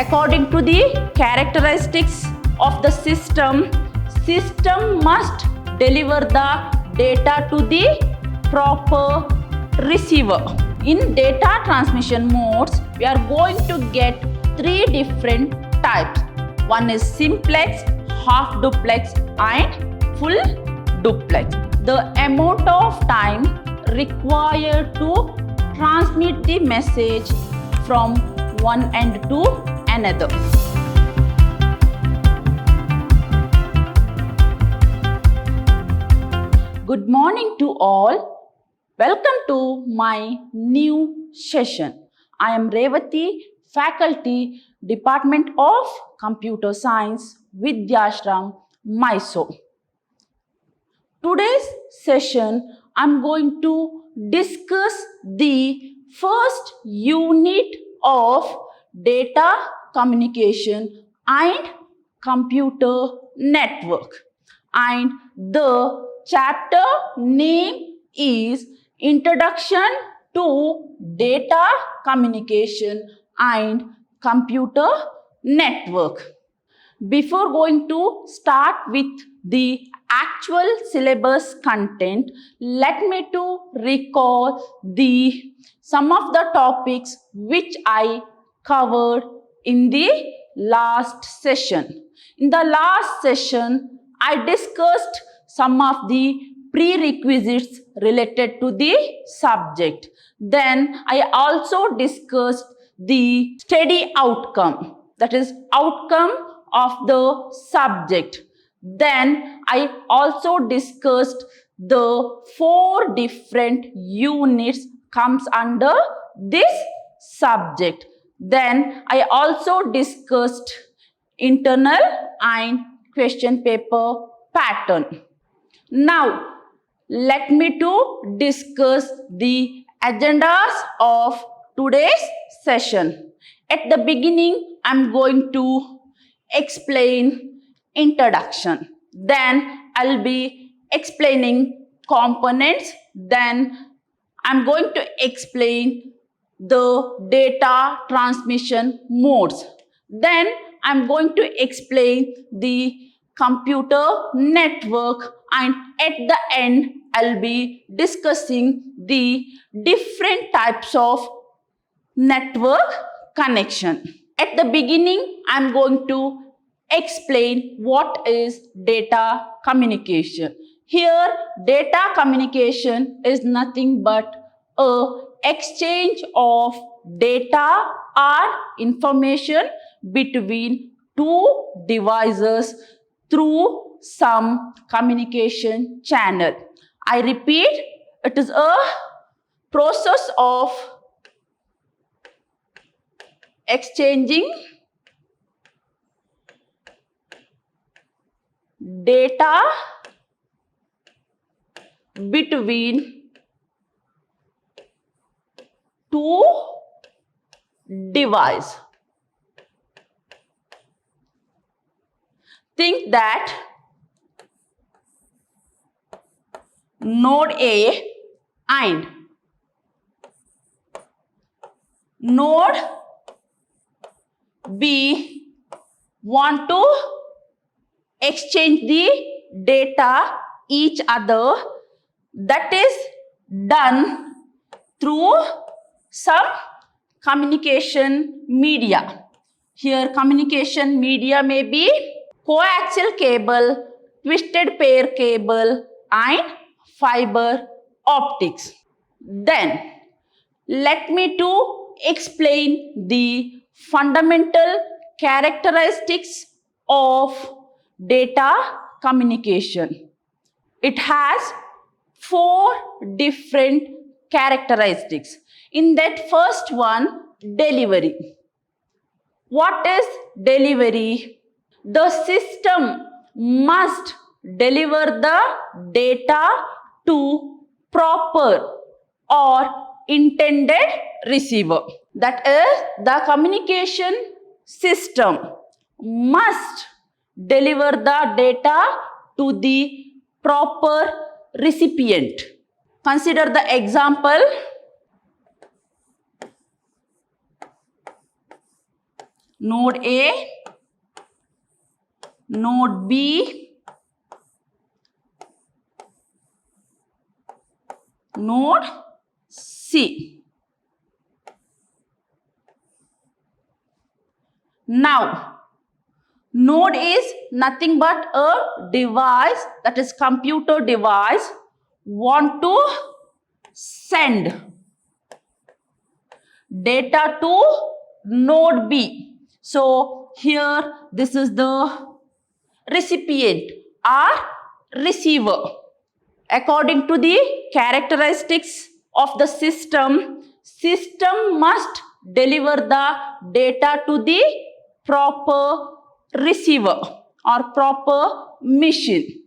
According to the characteristics of the system, system must deliver the data to the proper receiver. In data transmission modes, we are going to get three different types. One is simplex, half duplex and full duplex. The amount of time required to transmit the message from one end to another. Good morning to all. Welcome to my new session. I am Revati, Faculty, Department of Computer Science, Vidyashram, Mysore. Today's session, I'm going to discuss the first unit of data communication and computer network. And the chapter name is Introduction to Data Communication and Computer Network. Before going to start with the actual syllabus content, let me to recall some of the topics which I covered in the last session. In the last session, I discussed some of the prerequisites related to the subject. Then I also discussed the study outcome, that is outcome of the subject. Then I also discussed the 4 different units comes under this subject. Then I also discussed internal and question paper pattern. Now, let me to discuss the agendas of today's session. At the beginning, I'm going to explain introduction. Then I'll be explaining components. Then I'm going to explain the data transmission modes. Then I'm going to explain the computer network, and at the end I'll be discussing the different types of network connection. At the beginning, I'm going to explain what is data communication. Here, data communication is nothing but a exchange of data or information between two devices through some communication channel. I repeat, it is a process of exchanging data between two devices. Think that node A and node B want to exchange the data each other. That is done through some communication media. Here communication media may be coaxial cable, twisted pair cable and fiber optics. Then let me to explain the fundamental characteristics of data communication. It has 4 different characteristics. In that first one, delivery. What is delivery? The system must deliver the data to proper or intended receiver. That is, the communication system must deliver the data to the proper recipient. Consider the example. node A, node B, node C. Now, node is nothing but a device, that is computer device, want to send data to node B. So here this is the recipient or receiver. According to the characteristics of the system, system must deliver the data to the proper receiver or proper machine.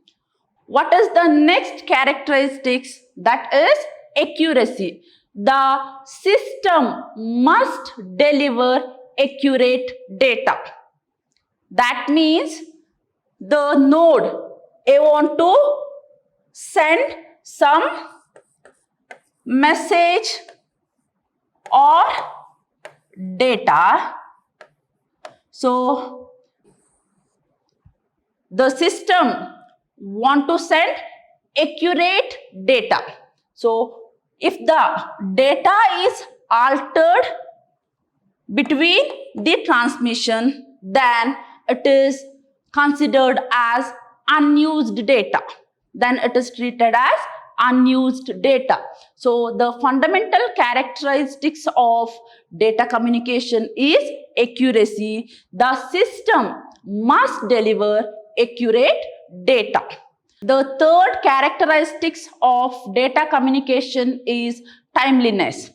What is the next characteristics? That is accuracy. The system must deliver accurate data. That means the node A want to send some message or data. So the system want to send accurate data. So if the data is altered between the transmission, then it is considered as unused data. Then it is treated as unused data. So the fundamental characteristics of data communication is accuracy. The system must deliver accurate data. The third characteristics of data communication is timeliness.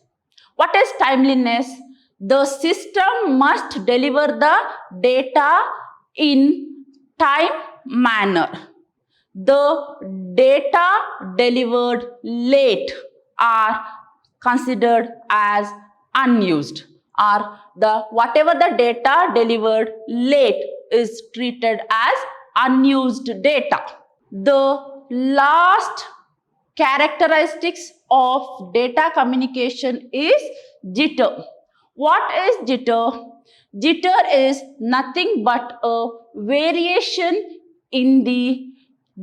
What is timeliness? The system must deliver the data in time manner. The data delivered late are considered as unused, or the whatever the data delivered late is treated as unused data. The last characteristics of data communication is jitter. What is jitter? Jitter is nothing but a variation in the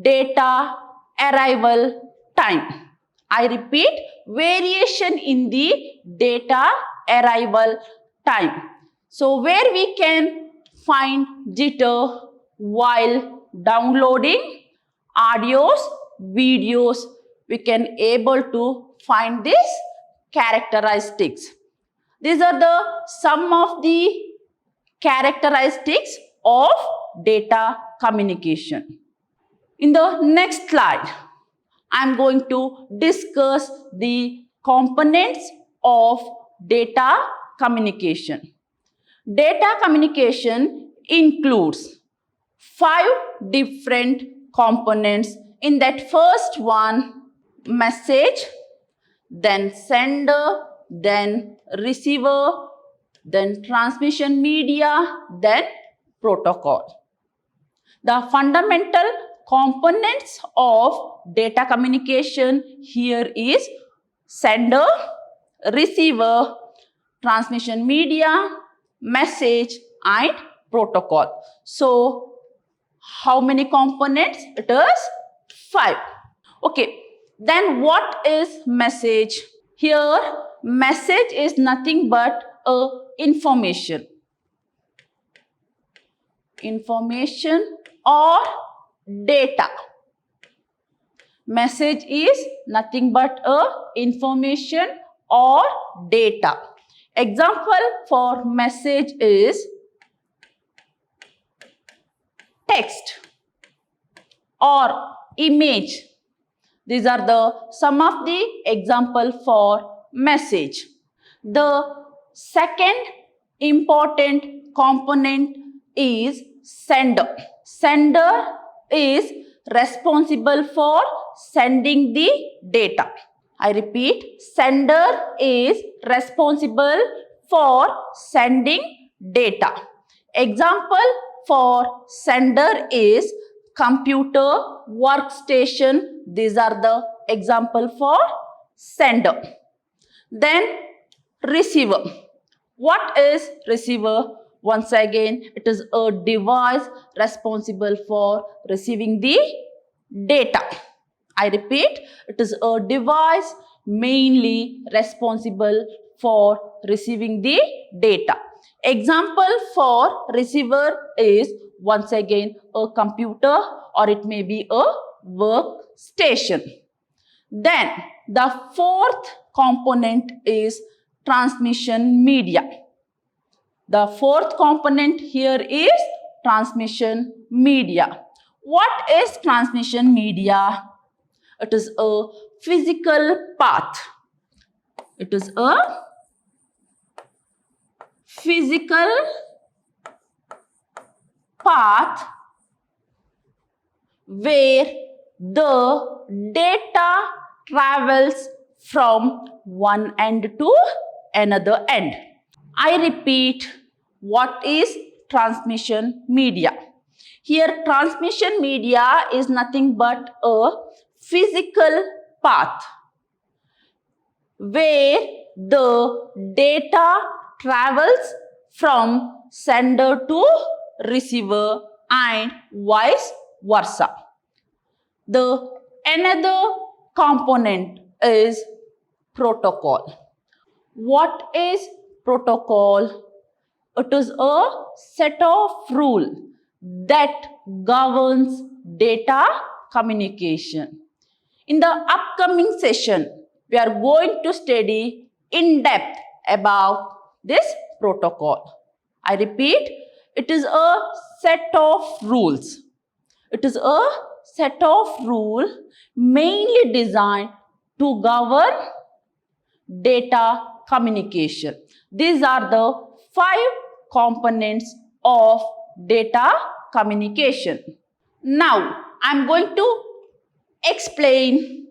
data arrival time. I repeat, variation in the data arrival time. So where we can find jitter? While downloading audios, videos, we can able to find these characteristics. These are the some of the characteristics of data communication. In the next slide, I am going to discuss the components of data communication. Data communication includes 5 different components. In that first one, message, then sender, then receiver, then transmission media, then protocol. The fundamental components of data communication here is sender, receiver, transmission media, message and protocol. So how many components? It is 5. Okay, then what is message? Here message is nothing but a information or data. Message is nothing but a information or data. Example for message is text or image. These are the some of the example for message. The second important component is sender. Sender is responsible for sending the data. I repeat, sender is responsible for sending data. Example for sender is computer, workstation. These are the example for sender. Then receiver. What is receiver? Once again, it is a device responsible for receiving the data. I repeat, it is a device mainly responsible for receiving the data. Example for receiver is once again a computer, or it may be a workstation. Then the fourth component is transmission media. The fourth component here is transmission media. What is transmission media? It is a physical path. It is a physical path where the data travels from one end to another end. I repeat, what is transmission media? Here, transmission media is nothing but a physical path where the data travels from sender to receiver and vice versa. The another component is protocol. What is protocol? It is a set of rules that governs data communication. In the upcoming session, we are going to study in depth about this protocol. I repeat, it is a set of rules. It is a set of rules mainly designed to govern data communication. These are the 5 components of data communication. Now, I am going to explain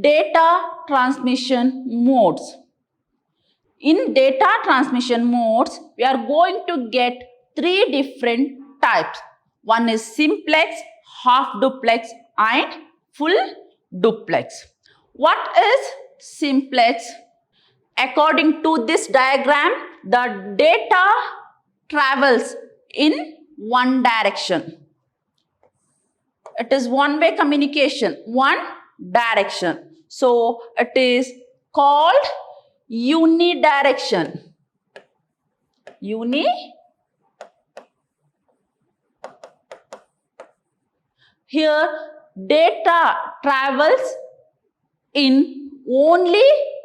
data transmission modes. In data transmission modes, we are going to get 3 different types. One is simplex, half duplex and full duplex. What is simplex? According to this diagram, the data travels in one direction. It is one-way communication, one direction. So, it is called unidirection. Here, data travels in only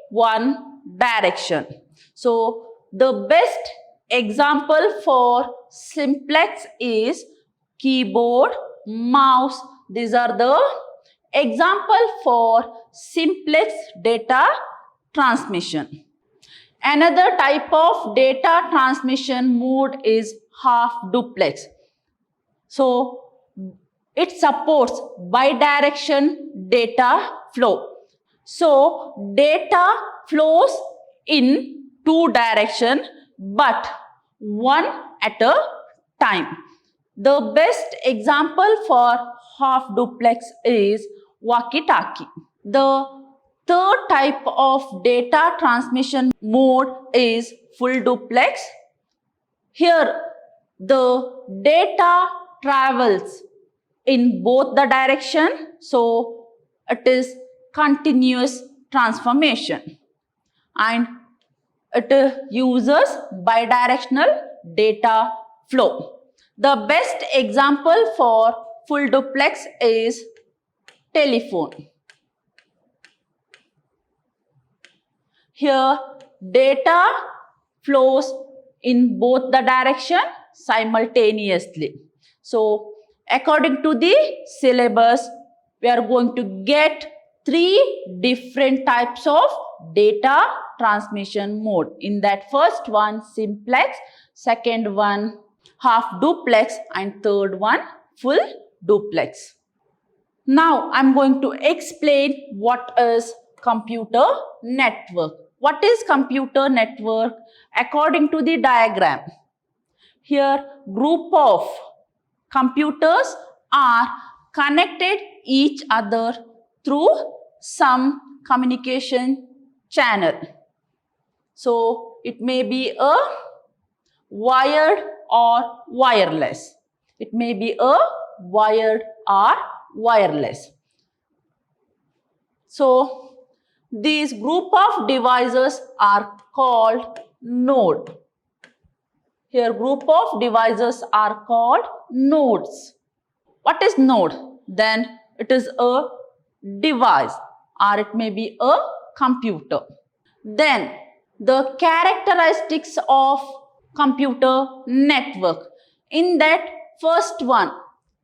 one direction. So, the best example for simplex is keyboard, mouse. These are the example for simplex data transmission. Another type of data transmission mode is half duplex. So, it supports bidirectional data flow. So, data flows in 2 directions, but one at a time. The best example for half duplex is walkie-talkie. The third type of data transmission mode is full duplex. Here, the data travels in both the direction, so it is continuous transformation, and it uses bidirectional data flow. The best example for full duplex is telephone. Here, data flows in both the direction simultaneously. So, according to the syllabus, we are going to get 3 different types of data transmission mode. In that, first one simplex, second one half duplex, and third one full duplex. Now, I am going to explain what is computer network. What is computer network? According to the diagram, here group of computers are connected each other through some communication channel. So, it may be a wired or wireless. It may be a wired or wireless. So, these group of devices are called node. Here, group of devices are called nodes. What is node? Then it is a device or it may be a computer. Then the characteristics of computer network. In that first one,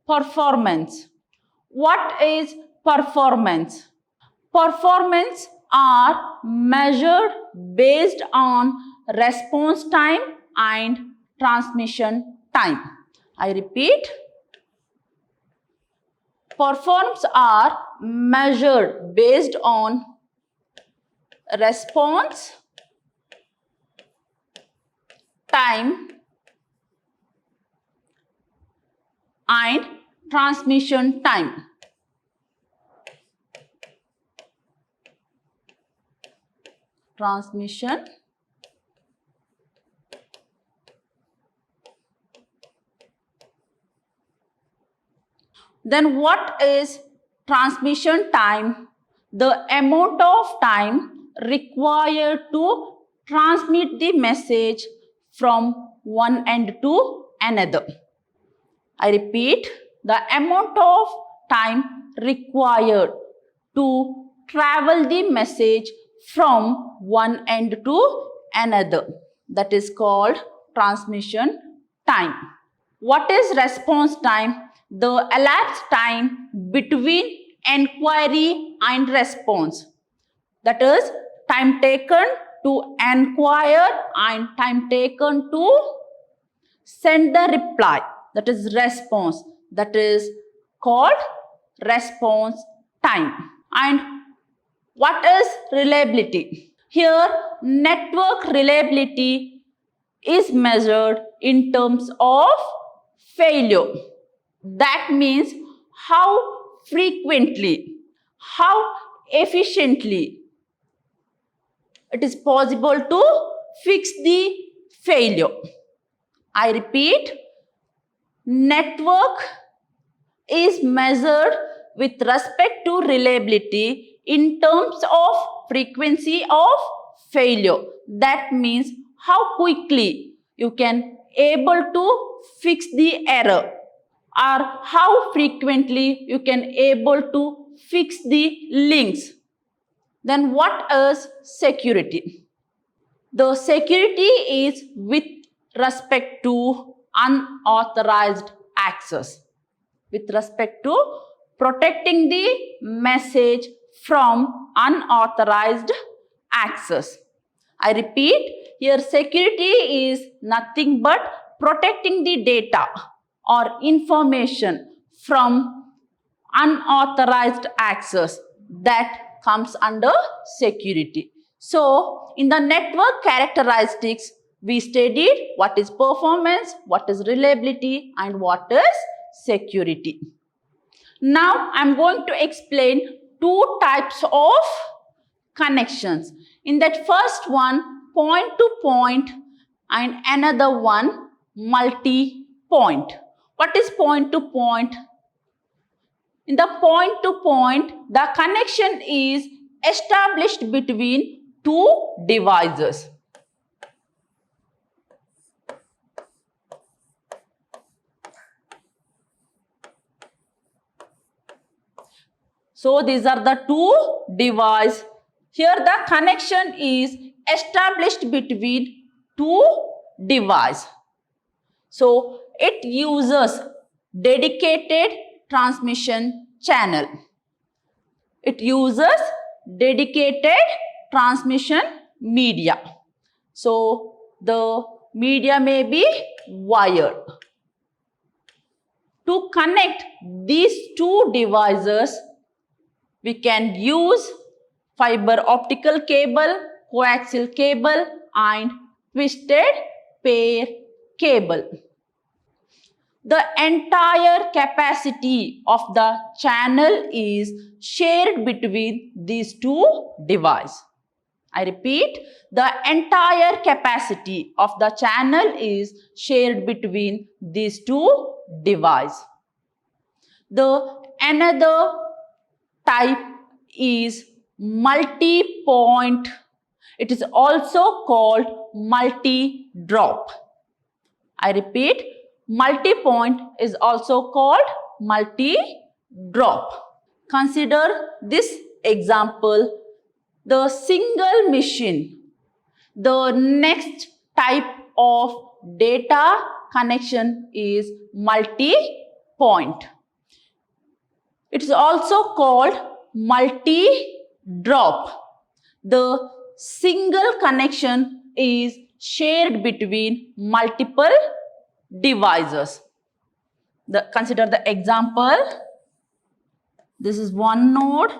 performance. What is performance? Performance are measured based on response time and transmission time. I repeat, performance are measured based on response time and transmission time. Transmission then what is transmission time? The amount of time required to transmit the message from one end to another. I repeat, the amount of time required to travel the message from one end to another. That is called transmission time. What is response time? The elapsed time between enquiry and response. That is time taken to enquire and time taken to send the reply. That is response. That is called response time. And what is reliability? Here, network reliability is measured in terms of failure. That means how frequently, how efficiently it is possible to fix the failure. I repeat, network is measured with respect to reliability in terms of frequency of failure. That means how quickly you can able to fix the error or how frequently you can able to fix the links. Then what is security? The security is with respect to unauthorized access. With respect to protecting the message from unauthorized access. I repeat, here security is nothing but protecting the data or information from unauthorized access. That comes under security. So, in the network characteristics, we studied what is performance, what is reliability, and what is security. Now, I am going to explain two types of connections. In that first one, point to point, and another one, multi-point. What is point to point? In the point to point, the connection is established between two devices. So these are the two devices. Here the connection is established between two devices. So it uses dedicated transmission channel. It uses dedicated transmission media. So the media may be wired. To connect these two devices, we can use fiber optical cable, coaxial cable, and twisted pair cable. The entire capacity of the channel is shared between these two devices. I repeat, the entire capacity of the channel is shared between these two devices. The another type is multi-point. It is also called multi-drop. I repeat, multi-point is also called multi-drop. Consider this example, the single machine. The next type of data connection is multi-point. It is also called multi-drop. The single connection is shared between multiple devices. Consider the example. This is one node.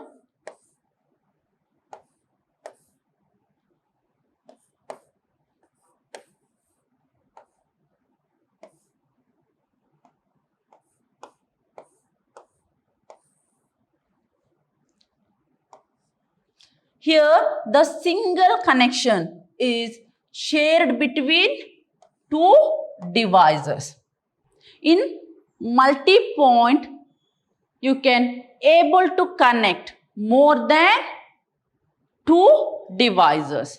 Here, the single connection is shared between two devices. In multi-point, you can able to connect more than two devices.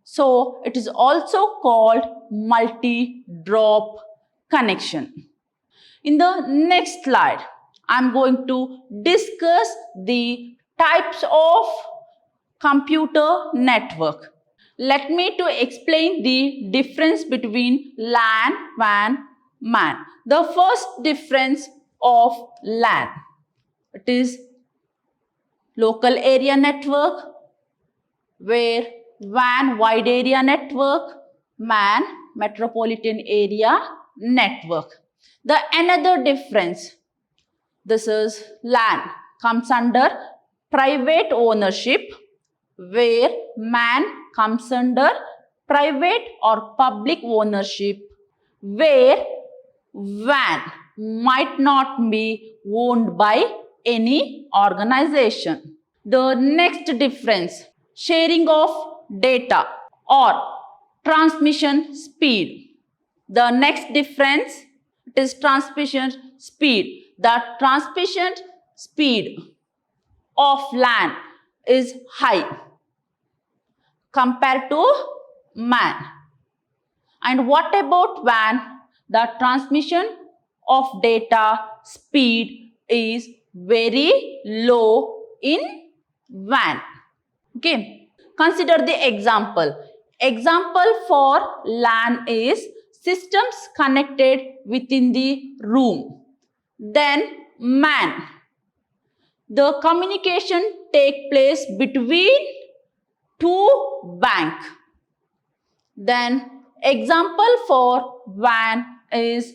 So, it is also called multi-drop connection. In the next slide, I am going to discuss the types of computer network. Let me to explain the difference between LAN, WAN, MAN. The first difference of LAN, it is local area network, where WAN wide area network, MAN metropolitan area network. The another difference, this is LAN comes under private ownership, where MAN comes under private or public ownership, where WAN might not be owned by any organization. The next difference, sharing of data or transmission speed. The next difference is transmission speed. The transmission speed of LAN is high compared to MAN. And what about WAN? The transmission of data speed is very low in WAN. Okay. Consider the example. Example for LAN is systems connected within the room. Then MAN. The communication take place between two banks. Then example for WAN is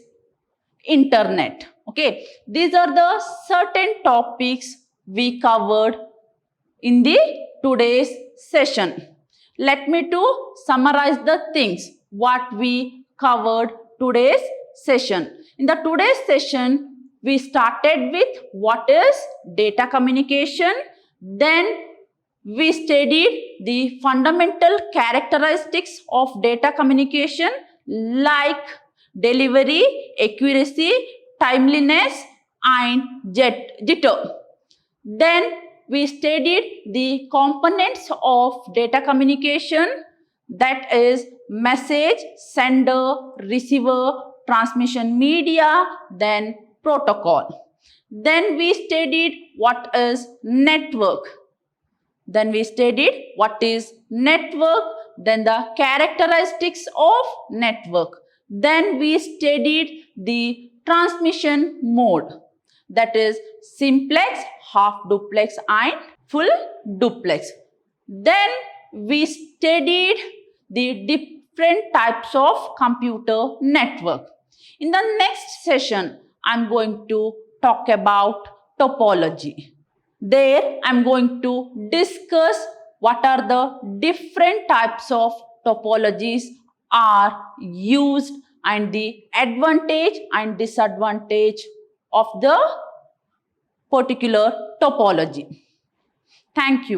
internet. Okay, these are the certain topics we covered in the today's session. Let me to summarize the things what we covered today's session. In the today's session, we started with what is data communication. Then we studied the fundamental characteristics of data communication like delivery, accuracy, timeliness and jitter. Then we studied the components of data communication, that is message, sender, receiver, transmission media, then protocol. Then we studied what is network. Then we studied what is network, then the characteristics of network. Then we studied the transmission mode, that is simplex, half duplex and full duplex. Then we studied the different types of computer network. In the next session, I am going to talk about topology. There, I am going to discuss what are the different types of topologies are used and the advantage and disadvantage of the particular topology. Thank you.